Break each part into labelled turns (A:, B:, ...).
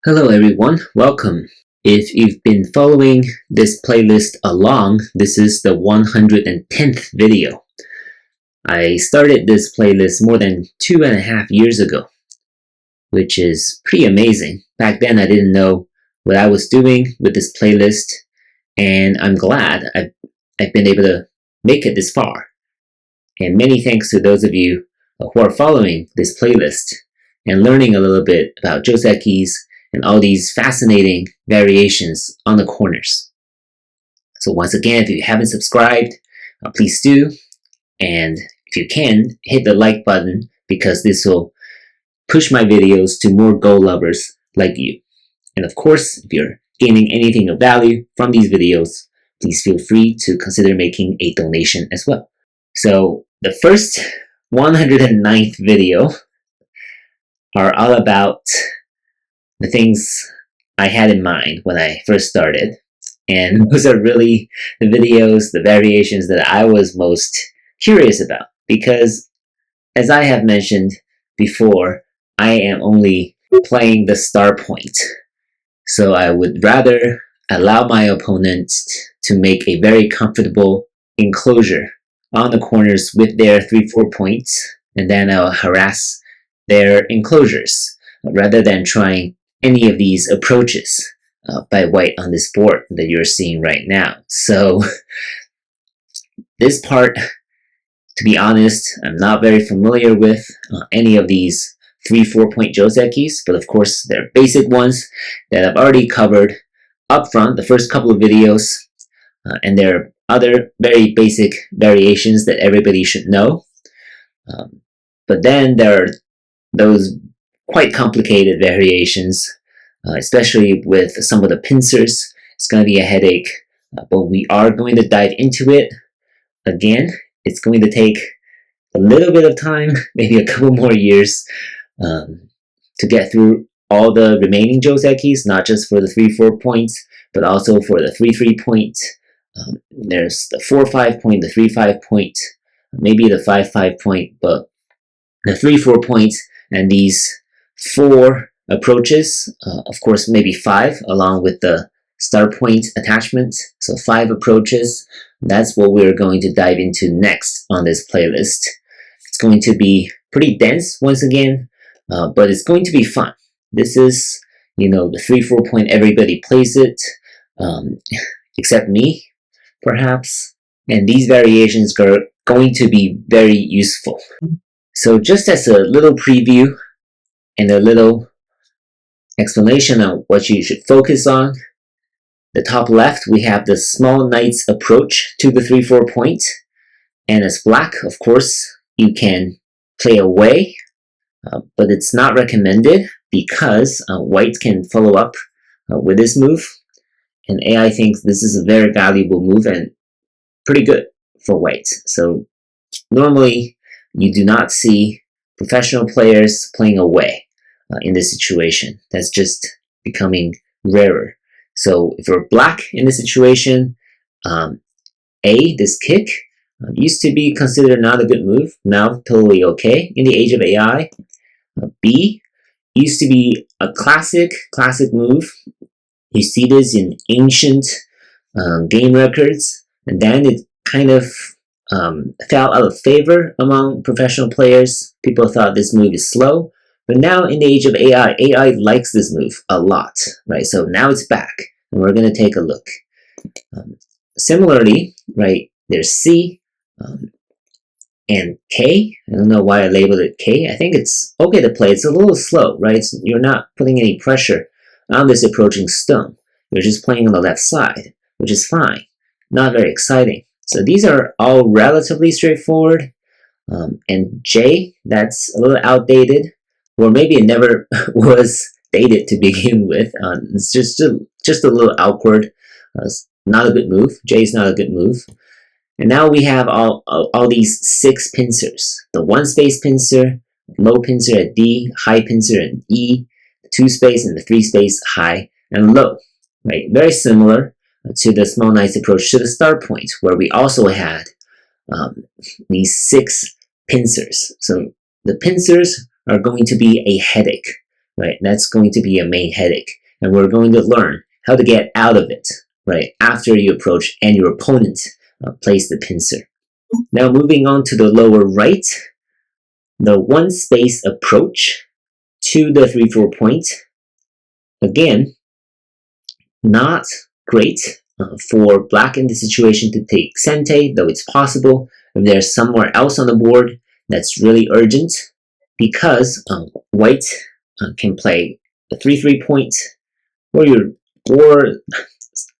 A: Hello everyone, welcome. If you've been following this playlist along, this is the 110th video. I started this playlist more than 2.5 years ago, which is pretty amazing. Back then I didn't know what I was doing with this playlist, and I'm glad I've been able to make it this far. And many thanks to those of you who are following this playlist and learning a little bit about Josekis and all these fascinating variations on the corners. So once again, if you haven't subscribed, please do. And if you can, hit the like button because this will push my videos to more Go lovers like you. And of course, if you're gaining anything of value from these videos, please feel free to consider making a donation as well. So the first 109th video are all about the things I had in mind when I first started. And those are really the videos, the variations that I was most curious about. Because, as I have mentioned before, I am only playing the star point. So I would rather allow my opponents to make a very comfortable enclosure on the corners with their 3-4 points, and then I'll harass their enclosures rather than trying any of these approaches by white on this board that you're seeing right now. So this part, to be honest, I'm not very familiar with any of these 3-4 point Josekis, but of course there are basic ones that I've already covered up front, the first couple of videos, and there are other very basic variations that everybody should know. But then there are those quite complicated variations, especially with some of the pincers. It's going to be a headache, but we are going to dive into it. Again, it's going to take a little bit of time, maybe a couple more years, to get through all the remaining Josekis, not just for the 3-4 points, but also for the 3-3 point. There's the 4-5 point, the 3-5 point, maybe the 5-5 point, but the 3-4 points and these 4 approaches, of course maybe 5 along with the star point attachment. So 5 approaches, that's what we're going to dive into next on this playlist. It's going to be pretty dense once again, but it's going to be fun. This is, the 3-4 point, everybody plays it, except me, perhaps. And these variations are going to be very useful. So just as a little preview and a little explanation on what you should focus on, the top left we have the small knight's approach to the 3-4 point. And as black, of course, you can play away, but it's not recommended because white can follow up with this move. And AI thinks this is a very valuable move and pretty good for white. So normally you do not see professional players playing away in this situation. That's just becoming rarer. So if you're black in this situation, this kick used to be considered not a good move, now totally okay in the age of AI. B used to be a classic move. You see this in ancient game records, and then it kind of fell out of favor among professional players. People thought this move is slow, but now in the age of AI, AI likes this move a lot, right? So now it's back, and we're going to take a look. Similarly, right, there's C and K. I don't know why I labeled it K. I think it's okay to play. It's a little slow, right? You're not putting any pressure on this approaching stone. You're just playing on the left side, which is fine. Not very exciting. So these are all relatively straightforward. And J, that's a little outdated, or maybe it never was dated to begin with. It's just a little awkward. Not a good move. J is not a good move. And now we have all these 6 pincers. The 1-space pincer, low pincer at D, high pincer at E, the 2-space and the 3-space high and low. Right? Very similar to the small knight's approach to the star point, where we also had these 6 pincers. So the pincers are going to be a headache right? That's going to be a main headache. And we're going to learn how to get out of it, right? After you approach and your opponent plays the pincer. Now moving on to the lower right, the one space approach to the 3-4 point. Again, not great for black in this situation to take Sente, though it's possible if there's somewhere else on the board that's really urgent, because white can play a 3-3 point or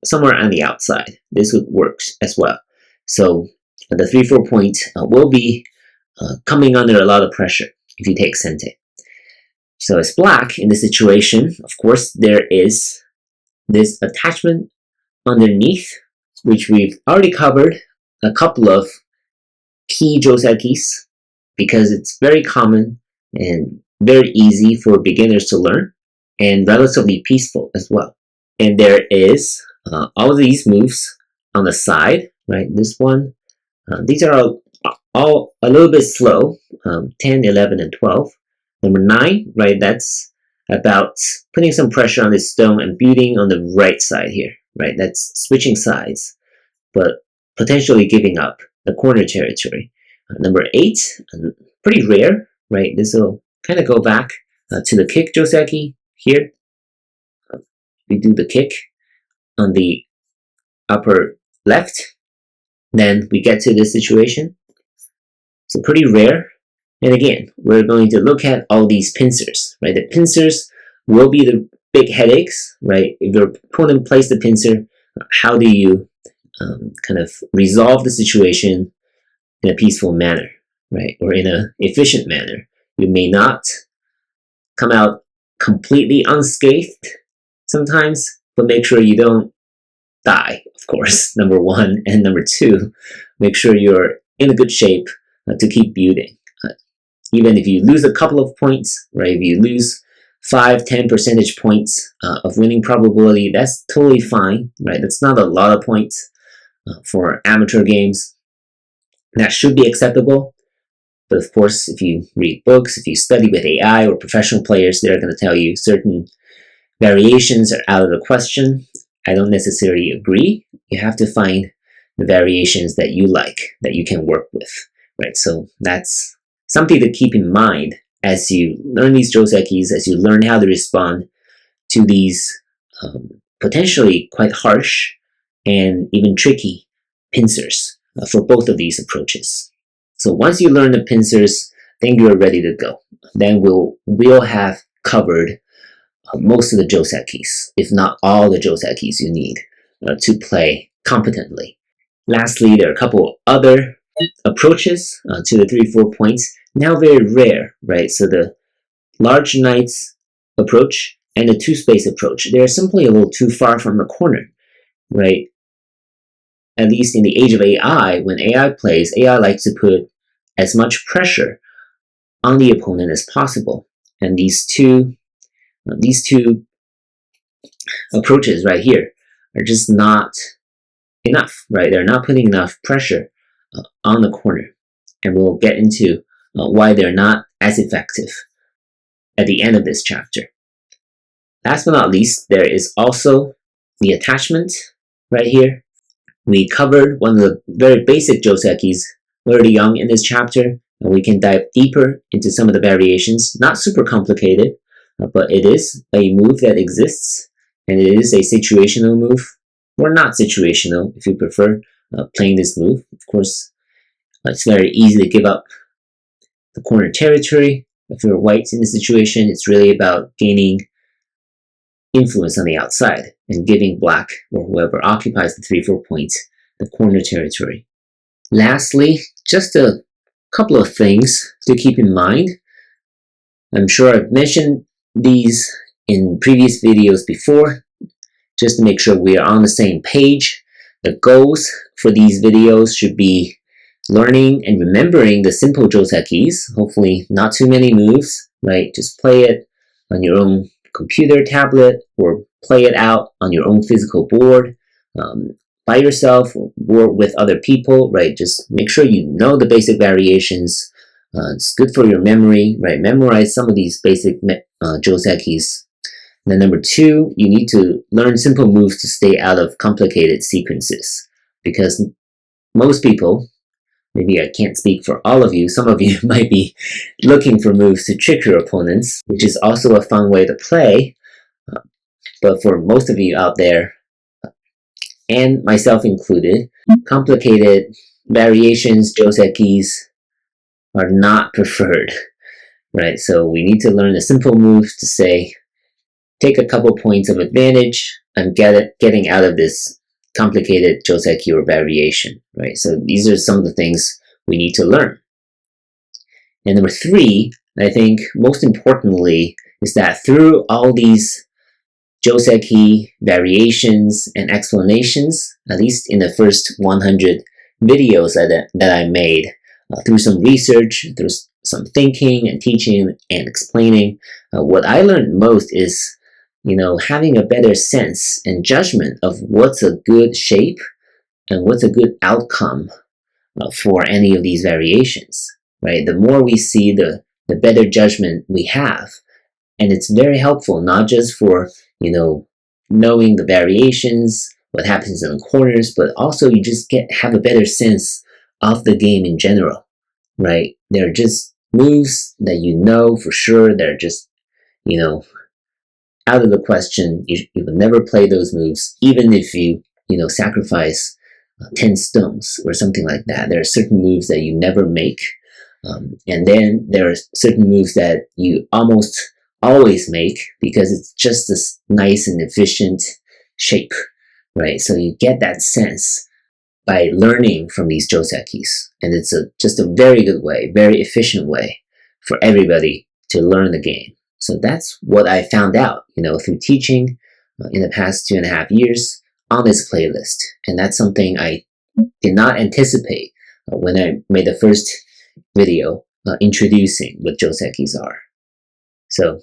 A: somewhere on the outside. This would work as well. So the 3-4 point will be coming under a lot of pressure if you take Sente. So as black in this situation, of course, there is this attachment underneath, which we've already covered a couple of key Josekis, because it's very common and very easy for beginners to learn, and relatively peaceful as well. And there is all of these moves on the side, right? This one, these are all a little bit slow, 10, 11, and 12. Number 9, right, that's about putting some pressure on this stone and building on the right side here, right? That's switching sides, but potentially giving up the corner territory. Number 8, pretty rare, right? This will kind of go back to the kick Joseki here. We do the kick on the upper left, then we get to this situation. So pretty rare. And again, we're going to look at all these pincers, right? The pincers will be the big headaches, right? If your opponent plays the pincer, how do you kind of resolve the situation in a peaceful manner, right? Or in an efficient manner? You may not come out completely unscathed sometimes, but make sure you don't die, of course, number 1. And number 2, make sure you're in a good shape to keep building. Even if you lose a couple of points, right? If you lose 5-10 percentage points of winning probability, that's totally fine, right? That's not a lot of points for amateur games. That should be acceptable. But of course, if you read books, if you study with AI or professional players, they're going to tell you certain variations are out of the question. I don't necessarily agree. You have to find the variations that you like, that you can work with, right? So that's something to keep in mind as you learn these Josekis, as you learn how to respond to these potentially quite harsh and even tricky pincers for both of these approaches. So once you learn the pincers, then you're ready to go. Then we'll have covered most of the Josekis, if not all the Josekis you need to play competently. Lastly, there are a couple other approaches to the 3-4 points, now very rare, right? So the large knights approach and the 2-space approach, they're simply a little too far from the corner, right? At least in the age of AI, when AI plays, AI likes to put as much pressure on the opponent as possible. And these two approaches right here are just not enough, right? They're not putting enough pressure on the corner. And we'll get into why they're not as effective at the end of this chapter. Last but not least, there is also the attachment right here. We covered one of the very basic Josekis early young in this chapter, and we can dive deeper into some of the variations. Not super complicated, but it is a move that exists, and it is a situational move, or not situational if you prefer playing this move. Of course, it's very easy to give up the corner territory. If you're white in this situation, it's really about gaining influence on the outside and giving black or whoever occupies the 3-4 points the corner territory. Lastly, just a couple of things to keep in mind. I'm sure I've mentioned these in previous videos before, just to make sure we are on the same page. The goals for these videos should be learning and remembering the simple Josekis, hopefully not too many moves, right? Just play it on your own computer, tablet, or play it out on your own physical board by yourself or with other people, right? Just make sure you know the basic variations. It's good for your memory, right? Memorize some of these basic Josekis. Then number 2, you need to learn simple moves to stay out of complicated sequences. Because most people, maybe I can't speak for all of you, some of you might be looking for moves to trick your opponents, which is also a fun way to play. But for most of you out there, and myself included, complicated variations, Josekis, are not preferred, right? So we need to learn the simple moves to say, take a couple points of advantage and getting out of this complicated Joseki or variation, right? So these are some of the things we need to learn. And number 3, I think most importantly, is that through all these Joseki variations and explanations, at least in the first 100 videos that I made, through some research, through some thinking and teaching and explaining, what I learned most is, having a better sense and judgment of what's a good shape and what's a good outcome for any of these variations, right? The more we see, the better judgment we have. And it's very helpful, not just for, knowing the variations, what happens in the corners, but also you just have a better sense of the game in general, right? They're just moves that you know for sure. They're just, out of the question. You will never play those moves, even if you, sacrifice 10 stones or something like that. There are certain moves that you never make. And then there are certain moves that you almost always make because it's just this nice and efficient shape, right? So you get that sense by learning from these Josekis. And it's just a very good way, very efficient way for everybody to learn the game. So that's what I found out, through teaching in the past 2.5 years on this playlist. And that's something I did not anticipate when I made the first video introducing what Josekis are. So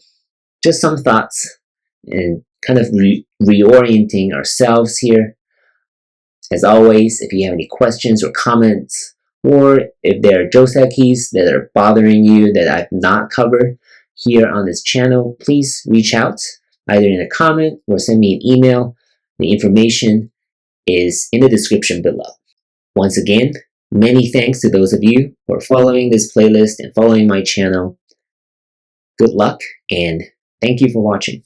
A: just some thoughts and kind of reorienting ourselves here. As always, if you have any questions or comments, or if there are Josekis that are bothering you that I've not covered here on this channel, please reach out either in a comment or send me an email. The information is in the description below. Once again, many thanks to those of you who are following this playlist and following my channel. Good luck, and thank you for watching.